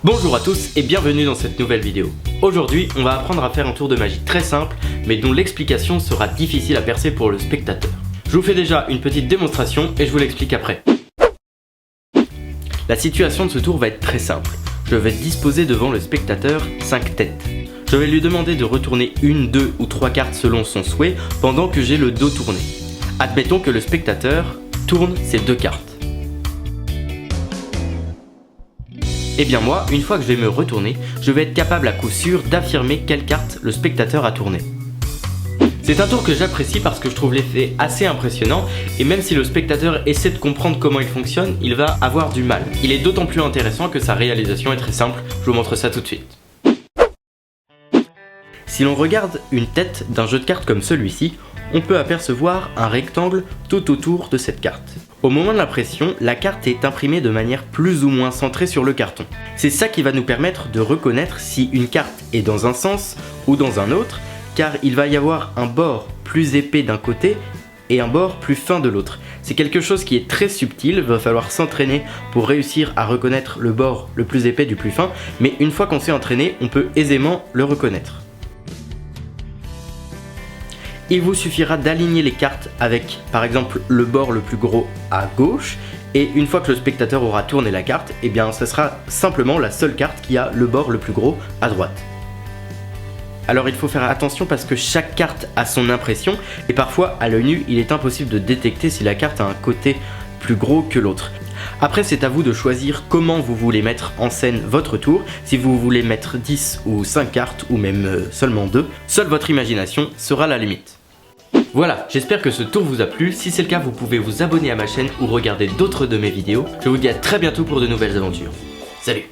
Bonjour à tous et bienvenue dans cette nouvelle vidéo. Aujourd'hui, on va apprendre à faire un tour de magie très simple, mais dont l'explication sera difficile à percer pour le spectateur. Je vous fais déjà une petite démonstration et je vous l'explique après. La situation de ce tour va être très simple. Je vais disposer devant le spectateur 5 têtes. Je vais lui demander de retourner une, 2 ou 3 cartes selon son souhait pendant que j'ai le dos tourné. Admettons que le spectateur tourne ces 2 cartes. Et bien moi, une fois que je vais me retourner, je vais être capable à coup sûr d'affirmer quelle carte le spectateur a tourné. C'est un tour que j'apprécie parce que je trouve l'effet assez impressionnant et même si le spectateur essaie de comprendre comment il fonctionne, il va avoir du mal. Il est d'autant plus intéressant que sa réalisation est très simple, je vous montre ça tout de suite. Si l'on regarde une tête d'un jeu de cartes comme celui-ci, on peut apercevoir un rectangle tout autour de cette carte. Au moment de l'impression, la carte est imprimée de manière plus ou moins centrée sur le carton. C'est ça qui va nous permettre de reconnaître si une carte est dans un sens ou dans un autre, car il va y avoir un bord plus épais d'un côté et un bord plus fin de l'autre. C'est quelque chose qui est très subtil, il va falloir s'entraîner pour réussir à reconnaître le bord le plus épais du plus fin, mais une fois qu'on s'est entraîné, on peut aisément le reconnaître. Il vous suffira d'aligner les cartes avec par exemple le bord le plus gros à gauche et une fois que le spectateur aura tourné la carte, eh bien ce sera simplement la seule carte qui a le bord le plus gros à droite. Alors il faut faire attention parce que chaque carte a son impression et parfois à l'œil nu il est impossible de détecter si la carte a un côté plus gros que l'autre. Après c'est à vous de choisir comment vous voulez mettre en scène votre tour, si vous voulez mettre 10 ou 5 cartes ou même seulement 2, seule votre imagination sera la limite. Voilà, j'espère que ce tour vous a plu, si c'est le cas vous pouvez vous abonner à ma chaîne ou regarder d'autres de mes vidéos. Je vous dis à très bientôt pour de nouvelles aventures. Salut!